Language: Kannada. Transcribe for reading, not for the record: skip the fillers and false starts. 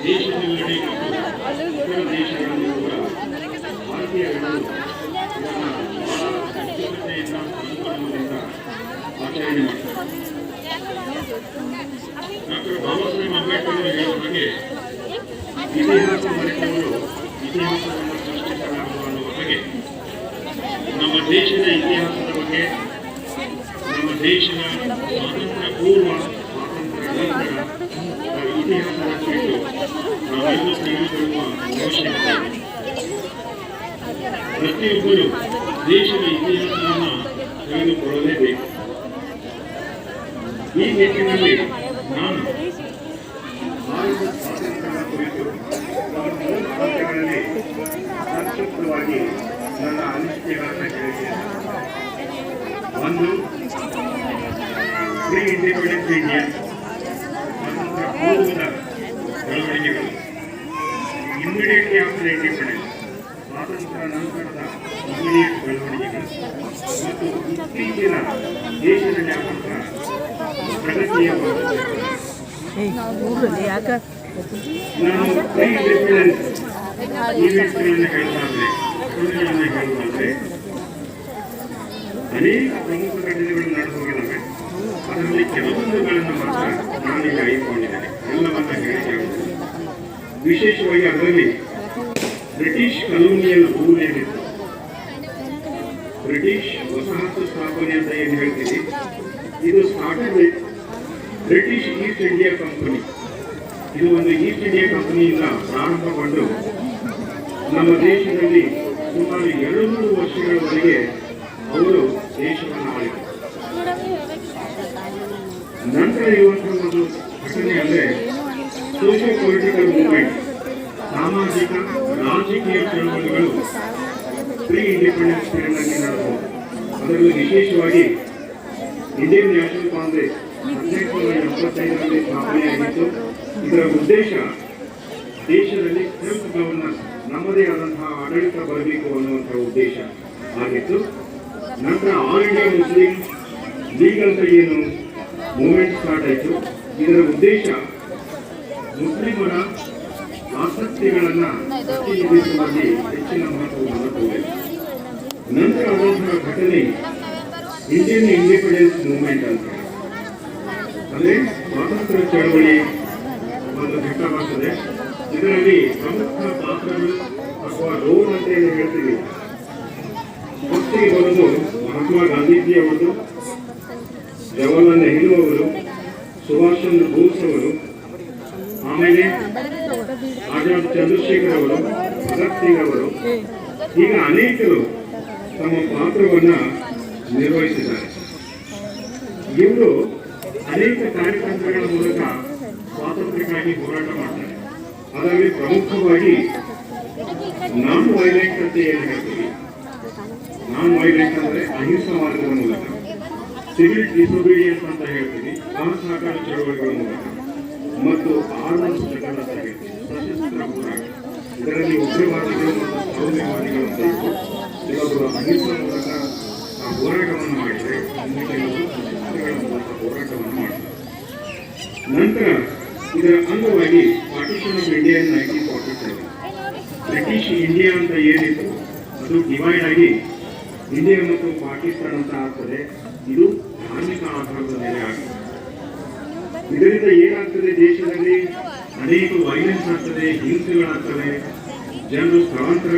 ದೇಶದೆಲ್ಲೆಡೆ ಮತ್ತು ಇತರ ದೇಶಗಳಲ್ಲೂ ಕೂಡ ಭಾರತೀಯಗಳು ಇದನ್ನು ಬಹಳ ಸಂಸ್ಕೃತಿಯಿಂದ ಸಂಭ್ರಮದಿಂದ ಆಚರಣೆ ಮಾಡ್ತಾರೆ. ಡಾಕ್ಟರ್ ಬಾಬಾ ಸಾಹೇಬ್ ಅಂಬೇಡ್ಕರ್ ಹೇಳಿದ ಹಾಗೆ ಇತಿಹಾಸ ಬರೆದವರು ಇತಿಹಾಸವನ್ನು ಸೃಷ್ಟಿಸಲಾಗುವ ಅನ್ನುವ ಹಾಗೆ ನಮ್ಮ ದೇಶದ ಇತಿಹಾಸದ ಬಗ್ಗೆ, ನಮ್ಮ ದೇಶದ ಸ್ವಾತಂತ್ರ್ಯ ಪೂರ್ವ ಸ್ವಾತಂತ್ರ್ಯ ನಂತರ ಇತಿಹಾಸದ ಕುರಿತು ನಾವೆಲ್ಲೂ ತಿಳಿದುಕೊಳ್ಳುವ ಅವಶ್ಯಕತೆ ಇದೆ. ಪ್ರತಿಯೊಬ್ಬರು ದೇಶದ ಇತಿಹಾಸವನ್ನು ತಿಳಿದುಕೊಳ್ಳಲೇಬೇಕು. ಈ ನಿಟ್ಟಿನಲ್ಲಿ ನಾನು ಭಾರತದ ಸ್ವಾತಂತ್ರ್ಯದ ಕುರಿತು ಪಂದ್ಯಗಳಲ್ಲಿ ಸಂಕ್ಷಿಪ್ತವಾಗಿ ನನ್ನ ಅನಿಸಿಕೆಗಳನ್ನು ಹೇಳಿದ್ದೇನೆ. ಒಂದು, ಪ್ರೀ ಇಂಡಿಪೆಂಡೆನ್ಸ್ ಇಂಡಿಯಾ ಸ್ವಾತಂತ್ರ್ಯ ಪೂರ್ವದ ಬೆಳವಣಿಗೆಗಳು, ಇಮಿಡಿಯೇಟ್ಲಿ ಆಫ್ಟರ್ ಇಂಡಿಪೆಂಡೆನ್ಸ್ ಸ್ವಾತಂತ್ರ್ಯ ನಂತರದ ಇಮಿಡಿಯೇಟ್ ಬೆಳವಣಿಗೆಗಳು ಮತ್ತು ಇತ್ತೀಚಿನ ದೇಶದಲ್ಲಿ ಆದಂತಹ ಪ್ರಗತಿಯ ನಾನು ಪ್ರೀ ಇಂಡಿಪೆಂಡೆನ್ಸ್ ಈವೆಂಟ್ಗಳನ್ನು ಹೇಳುವುದಾದರೆ, ಘಟನೆಗಳನ್ನು ಹೇಳುವುದಾದರೆ ಅನೇಕ ಪ್ರಮುಖ ಘಟನೆಗಳು ನಡೆದು ಹೋಗಿದ್ದಾವೆ. ಅದರಲ್ಲಿ ಕೆಲವೊಂದುಗಳನ್ನು ಮಾತ್ರ ನಾನೀಗ ಆಯ್ದುಕೊಂಡಿದ್ದೇನೆ. ಎಲ್ಲವನ್ನ ಹೇಳಿಕೆ ವಿಶೇಷವಾಗಿ ಅದರಲ್ಲಿ ಬ್ರಿಟಿಷ್ ಕಲೋನಿಯಲ್ ರೂಲ್ ಏನಿತ್ತು, ಬ್ರಿಟಿಷ್ ವಸಾಹತು ಸ್ಥಾಪನೆ ಅಂತ ಏನು ಹೇಳ್ತೀವಿ, ಇದು started with British East India company. ಇದು ಒಂದು ಈಸ್ಟ್ ಇಂಡಿಯಾ ಕಂಪನಿಯಿಂದ ಪ್ರಾರಂಭಗೊಂಡು ನಮ್ಮ ದೇಶದಲ್ಲಿ ಸುಮಾರು 200 ವರ್ಷಗಳವರೆಗೆ ಅವರು ದೇಶವನ್ನು ಆಳಿದರು. ನಂತರ ಇರುವಂತಹ ಒಂದು ಘಟನೆ ಅಂದರೆ ಸೋಷಿಯೋ ಪೊಲಿಟಿಕಲ್ ಮೂವ್ಮೆಂಟ್, ಸಾಮಾಜಿಕ ರಾಜಕೀಯ ಚಳವಳಿಗಳು ಪ್ರೀ ಇಂಡಿಪೆಂಡೆನ್ಸ್ ಪೀರಿಯಡ್ನಲ್ಲಿ ನಡೆದವು. ಅದರಲ್ಲೂ ವಿಶೇಷವಾಗಿ ಇಂಡಿಯನ್ ನ್ಯಾಷನಲ್ ಕಾಂಗ್ರೆಸ್ 1875ರಲ್ಲಿ ಸ್ಥಾಪನೆಯಾಗಿತ್ತು. ಇದರ ಉದ್ದೇಶ ದೇಶದಲ್ಲಿ ಸೆಲ್ಫ್ ಗವರ್ನೆನ್ಸ್, ನಮ್ಮದೇ ಆದಂತಹ ಆಡಳಿತ ಬರಬೇಕು ಅನ್ನುವಂತಹ ಉದ್ದೇಶ ಆಗಿತ್ತು. ನಂತರ ಆಲ್ ಇಂಡಿಯಾ ಮುಸ್ಲಿಂ ಲೀಗಲ್ ಏನು ಮೂವ್ಮೆಂಟ್ ಸ್ಟಾರ್ಟ್ ಆಯಿತು. ಇದರ ಉದ್ದೇಶ ಮುಸ್ಲಿಮರ ಆಸಕ್ತಿಗಳನ್ನು ಪ್ರತಿನಿಧಿಸುವಲ್ಲಿ ಹೆಚ್ಚಿನ ಮಹತ್ವವನ್ನು ತೋರಿದೆ. ನಂತರ ಆದಂತಹ ಘಟನೆ ಇಂಡಿಯನ್ ಇಂಡಿಪೆಂಡೆನ್ಸ್ ಮೂವ್ಮೆಂಟ್ ಅಂತ, ಅಂದರೆ ಸ್ವಾತಂತ್ರ್ಯ ಚಳವಳಿ ಒಂದು ಘಟ್ಟ ಬರ್ತದೆ. ಇದರಲ್ಲಿ ಪ್ರಮುಖ ಪಾತ್ರಗಳು ಅಥವಾ ರೋಲ್ ಅಂತ ಏನು ಹೇಳ್ತೀವಿ, ಫಸ್ಟಿಗೆ ಬರೋದು ಮಹಾತ್ಮ ಗಾಂಧೀಜಿಯವರು, ಜವಾಹರ್ಲಾಲ್ ನೆಹರು ಅವರು, ಸುಭಾಷ್ ಚಂದ್ರ ಬೋಸ್ ಅವರು, ಆಮೇಲೆ ಆಜಾದ್ ಚಂದ್ರಶೇಖರ್ ಅವರು, ಭಗತ್ ಸಿಂಗ್ ಅವರು, ಈಗ ಅನೇಕರು ತಮ್ಮ ಪಾತ್ರವನ್ನು ನಿರ್ವಹಿಸಿದ್ದಾರೆ. ಇವರು ಅನೇಕ ಕಾರ್ಯಕ್ರಮಗಳ ಮೂಲಕ ಸ್ವಾತಂತ್ರ್ಯಕ್ಕಾಗಿ ಹೋರಾಟ ಮಾಡ್ತಾರೆ. ಅದರಲ್ಲಿ ಪ್ರಮುಖವಾಗಿ ನಾನ್ ವೈಲೆಂಟ್ ಅಂತ ಏನು ಹೇಳ್ತೀವಿ, ನಾನ್ ವೈಲೆಂಟ್ ಅಂದರೆ ಅಹಿಂಸಾ ಮಾರ್ಗದ ಮೂಲಕ, ಸಿವಿಲ್ ಡಿಸೊಬೀಡಿಯನ್ಸ್ ಅಂತ ಹೇಳ್ತೀವಿ, ಅಸಹಕಾರ ಚಳವಳಿಗಳ ಮೂಲಕ, ಮತ್ತು ಆರ್ಮಸ್ ಸ್ಟ್ರಗಲ್ ಅಂತ ಹೇಳ್ತೀವಿ, ಸಶಸ್ತ್ರ ಹೋರಾಟ. ಇದರಲ್ಲಿ ಉಗ್ರವಾದಿಗಳು ಮತ್ತು ಸೌಮ್ಯವಾದಿಗಳು ಅಂತ ಇದ್ದು ಕೆಲವರು ಅಹಿಂಸಾ ಮೂಲಕ ಹೋರಾಟವನ್ನು ಮಾಡಿದರೆ, ಇನ್ನು ಕೆಲವರು ಸಶಸ್ತ್ರಗಳ ಮೂಲಕ ಹೋರಾಟವನ್ನು ಮಾಡ್ತಾರೆ. ನಂತರ ಇದರ ಅಂಗವಾಗಿ partition of India 1947, British India ಅಂತ ಏನಿತ್ತು ಅದು ಡಿವೈಡ್ ಆಗಿ ಇಂಡಿಯಾ ಮತ್ತು ಪಾಕಿಸ್ತಾನ ಅಂತ ಆಗ್ತದೆ. ಇದು ಧಾರ್ಮಿಕ ಆಧಾರದ ಮೇಲೆ ಆಗ್ತದೆ. ಇದರಿಂದ ಏನಾಗ್ತದೆ, ದೇಶದಲ್ಲಿ ಅನೇಕ ವೈಲೆನ್ಸ್ ಆಗ್ತದೆ, ಹಿಂಸೆಗಳಾಗ್ತವೆ, ಜನರು ಸ್ಥಳಾಂತರ